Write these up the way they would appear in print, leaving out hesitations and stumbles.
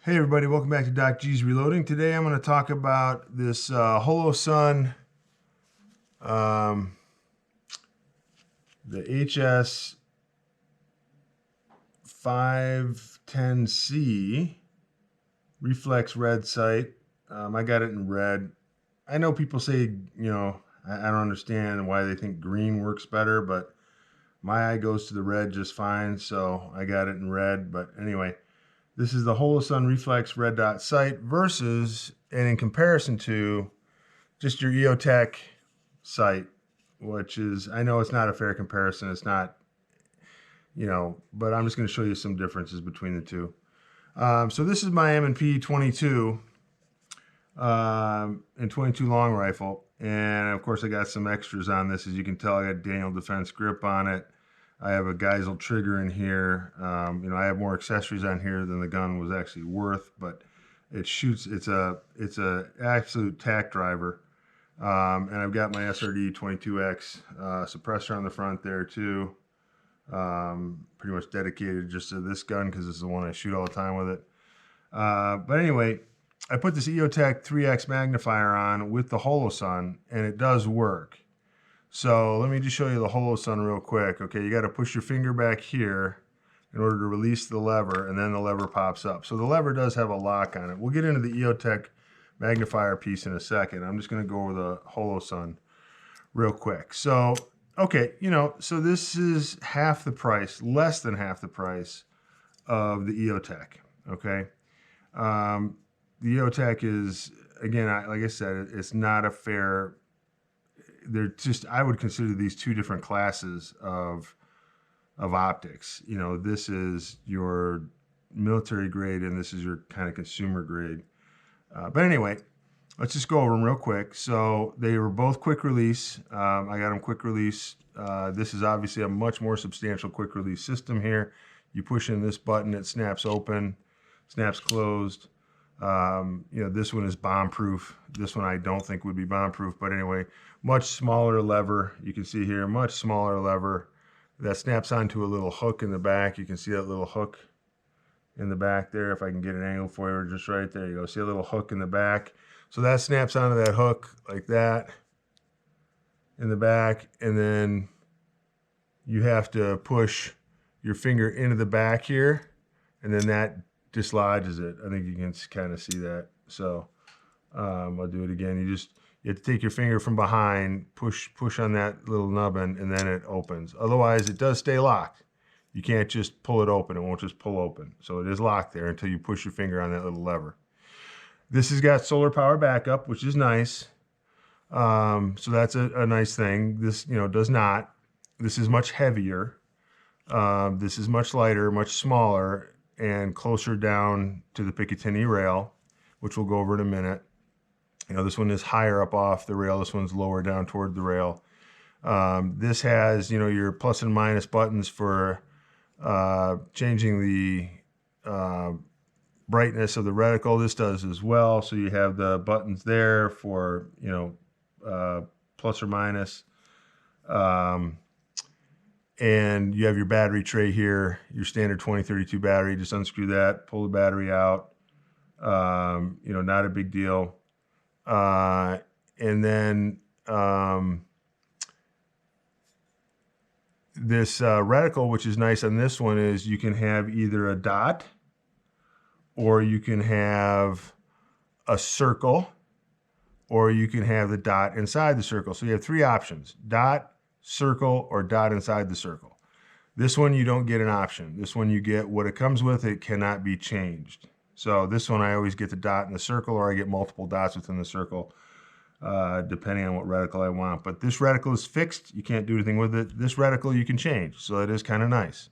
Hey everybody, welcome back to Doc G's Reloading. Today I'm going to talk about this Holosun, the HS510C reflex red sight. I got it in red. I know people say, I don't understand why they think green works better, but my eye goes to the red just fine, so I got it in red. But anyway, this is the Holosun reflex red dot sight versus, and in comparison to, just your EoTech sight, which is, I know it's not a fair comparison. It's not, but I'm just going to show you some differences between the two. So this is my M&P 22 and 22 long rifle. And of course I got some extras on this. As you can tell, I got Daniel Defense grip on it. I have a Geisel trigger in here. I have more accessories on here than the gun was actually worth, but it shoots. It's a absolute tack driver. And I've got my SRD 22X suppressor on the front there too. Pretty much dedicated just to this gun because this is the one I shoot all the time with it. But anyway, I put this EoTech 3X magnifier on with the Holosun, and it does work. So let me just show you the Holosun real quick. Okay, you got to push your finger back here in order to release the lever, and then the lever pops up. So the lever does have a lock on it. We'll get into the EoTech magnifier piece in a second. I'm just going to go over the Holosun real quick. So, okay, so this is half the price, less than half the price of the EoTech, okay? The EoTech is, again, like I said, it's not a fair. They're just, I would consider these two different classes of optics. This is your military grade and this is your kind of consumer grade. But anyway, let's just go over them real quick. So they were both quick release. I got them quick release. This is obviously a much more substantial quick release system here. You push in this button, it snaps open, snaps closed. This one is bomb proof. This one I don't think would be bomb proof, but anyway, much smaller lever. You can see here, much smaller lever that snaps onto a little hook in the back. You can see that little hook in the back there. If I can get an angle for you, just right there. You go, see a little hook in the back. So that snaps onto that hook like that in the back, and then you have to push your finger into the back here, and then that dislodges it. I think you can kind of see that. So I'll do it again. You have to take your finger from behind, push on that little nubbin, and then it opens. Otherwise, it does stay locked. You can't just pull it open. It won't just pull open. So it is locked there until you push your finger on that little lever. This has got solar power backup, which is nice. So that's a nice thing. This, does not. This is much heavier. This is much lighter, much smaller, and closer down to the Picatinny rail, which we'll go over in a minute. This one is higher up off the rail. This one's lower down toward the rail. This has, your plus and minus buttons for changing the brightness of the reticle. This does as well. So you have the buttons there for, plus or minus. And you have your battery tray here, your standard 2032 battery. Just unscrew that, pull the battery out. Not a big deal. And then this reticle, which is nice on this one, is you can have either a dot or you can have a circle or you can have the dot inside the circle. So you have three options: dot, circle, or dot inside the circle. This one you don't get an option. This one you get what it comes with. It cannot be changed. So this one I always get the dot in the circle, or I get multiple dots within the circle, depending on what reticle I want. But this reticle is fixed. You can't do anything with it. This reticle you can change, so it is kind of nice.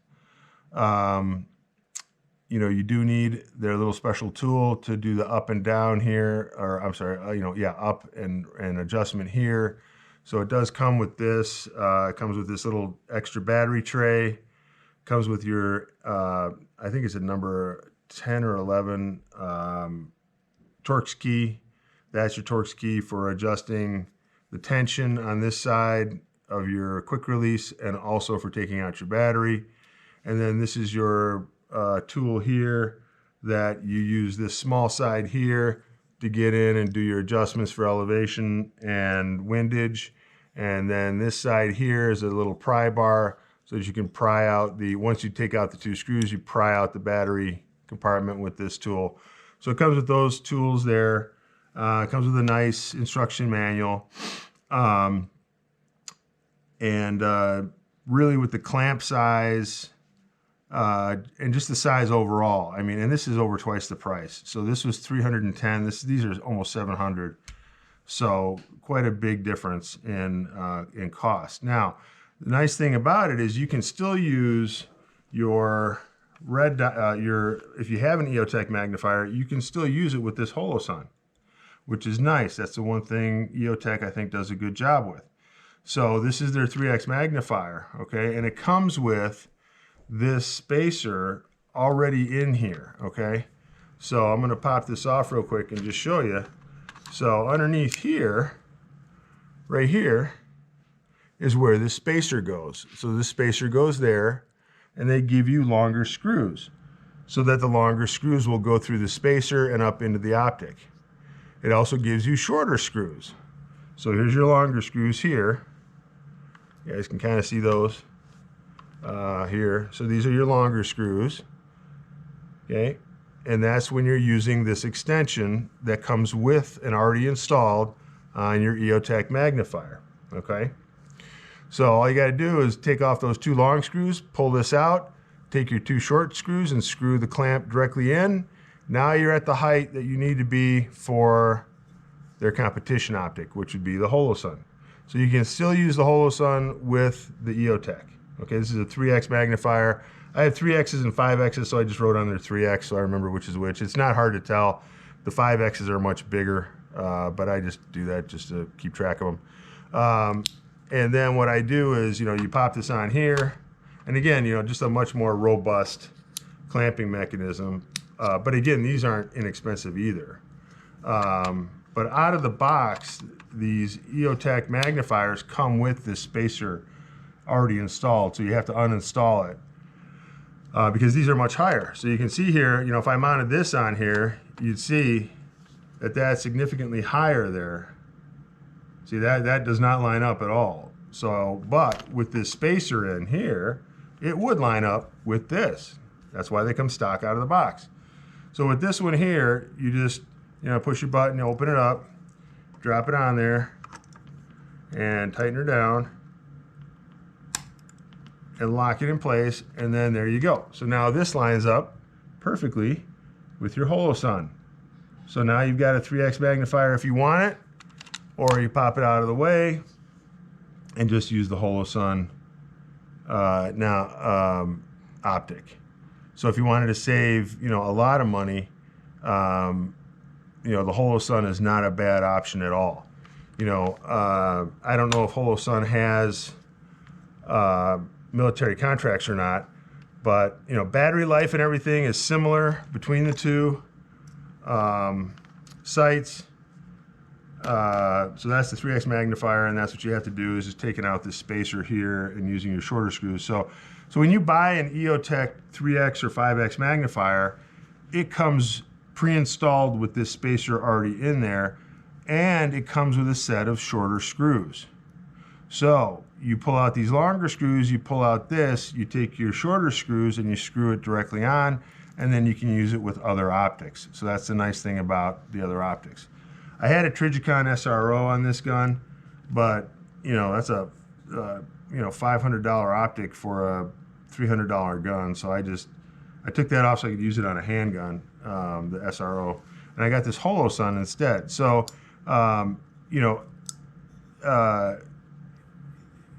You do need their little special tool to do the up and down here, or I'm sorry, up and adjustment here. So it does come with this. It comes with this little extra battery tray. Comes with your, I think it's a number 10 or 11 Torx key. That's your Torx key for adjusting the tension on this side of your quick release and also for taking out your battery. And then this is your tool here that you use this small side here to get in and do your adjustments for elevation and windage. And then this side here is a little pry bar so that you can pry out once you take out the 2 screws, you pry out the battery compartment with this tool. So it comes with those tools there. It comes with a nice instruction manual. Really with the clamp size, and just the size overall. I mean, and this is over twice the price. So this was $310. These are almost $700. So quite a big difference in cost. Now, the nice thing about it is you can still use your if you have an EoTech magnifier, you can still use it with this Holosun, which is nice. That's the one thing EoTech I think does a good job with. So this is their 3X magnifier, okay, and it comes with this spacer already in here, okay? So I'm gonna pop this off real quick and just show you. So underneath here, right here, is where this spacer goes. So this spacer goes there, and they give you longer screws so that the longer screws will go through the spacer and up into the optic. It also gives you shorter screws. So here's your longer screws here. You guys can kind of see those here. So these are your longer screws, okay? And that's when you're using this extension that comes with and already installed on your EoTech magnifier, okay? So all you got to do is take off those 2 long screws, pull this out, take your 2 short screws and screw the clamp directly in. Now you're at the height that you need to be for their competition optic, which would be the Holosun. So you can still use the Holosun with the EoTech. Okay, this is a 3X magnifier. I have 3Xs and 5Xs, so I just wrote on there 3X so I remember which is which. It's not hard to tell. The 5Xs are much bigger, but I just do that just to keep track of them. And then what I do is, you pop this on here, and again, just a much more robust clamping mechanism. But again, these aren't inexpensive either. But out of the box, these EoTech magnifiers come with this spacer already installed, so you have to uninstall it because these are much higher. So you can see here, if I mounted this on here, you'd see that that's significantly higher there. See, that does not line up at all. So, but with this spacer in here, it would line up with this. That's why they come stock out of the box. So with this one here, you just, push your button, open it up, drop it on there, and tighten her down, and lock it in place, and then there you go. So now this lines up perfectly with your Holosun. So now you've got a 3X magnifier if you want it, or you pop it out of the way and just use the Holosun optic. So if you wanted to save, a lot of money, the Holosun is not a bad option at all. I don't know if Holosun has military contracts or not, but battery life and everything is similar between the two sites. So that's the 3X magnifier, and that's what you have to do is just taking out this spacer here and using your shorter screws. So when you buy an EoTech 3X or 5X magnifier, it comes pre-installed with this spacer already in there, and it comes with a set of shorter screws. So you pull out these longer screws, you pull out this, you take your shorter screws and you screw it directly on, and then you can use it with other optics. So that's the nice thing about the other optics. I had a Trijicon SRO on this gun, but that's a $500 optic for a $300 gun. So I took that off so I could use it on a handgun, the SRO, and I got this Holosun instead. So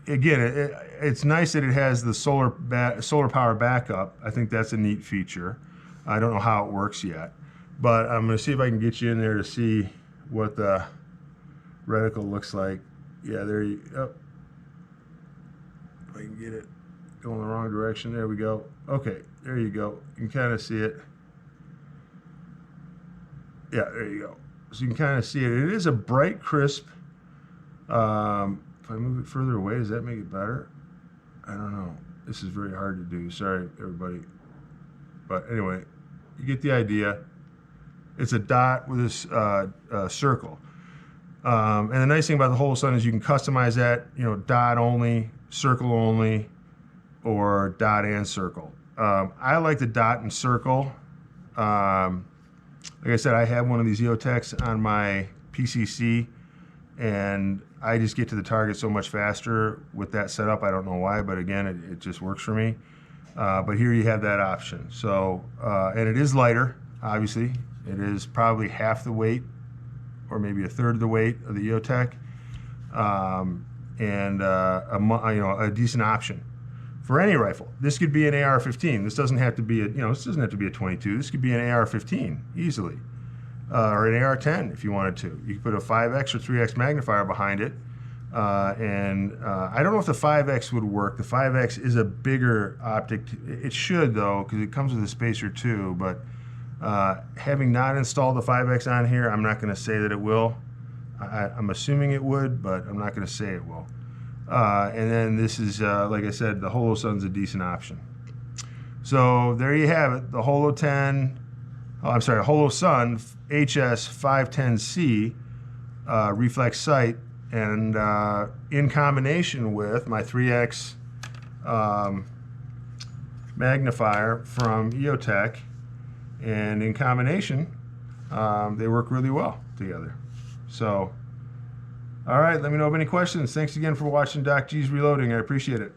again, it's nice that it has the solar power backup. I think that's a neat feature. I don't know how it works yet, but I'm going to see if I can get you in there to see what the reticle looks like. Yeah, there you go. If I can get it going the wrong direction. There we go. Okay, there you go. You can kind of see it. Yeah, there you go. So you can kind of see it. It is a bright, crisp. If I move it further away, does that make it better? I don't know. This is very hard to do. Sorry, everybody. But anyway, you get the idea. It's a dot with this circle. And the nice thing about the Holosun is you can customize that, you know, dot only, circle only, or dot and circle. I like the dot and circle. Like I said, I have one of these EoTechs on my PCC, and I just get to the target so much faster with that setup. I don't know why, but again, it just works for me. But here you have that option. So, and it is lighter, obviously. It is probably half the weight, or maybe a third of the weight of the EoTech, and a decent option for any rifle. This could be an AR-15. This doesn't have to be this doesn't have to be a 22. This could be an AR-15 easily, or an AR-10 if you wanted to. You could put a 5X or 3X magnifier behind it, and I don't know if the 5X would work. The 5X is a bigger optic. It should though, because it comes with a spacer too. But having not installed the 5X on here, I'm not going to say that it will. I'm assuming it would, but I'm not going to say it will. And then this is, like I said, the Holosun's a decent option. So there you have it, the Holosun HS510C reflex sight, and in combination with my 3X magnifier from EoTech, and in combination, they work really well together. So, all right, let me know of any questions. Thanks again for watching Doc G's Reloading. I appreciate it.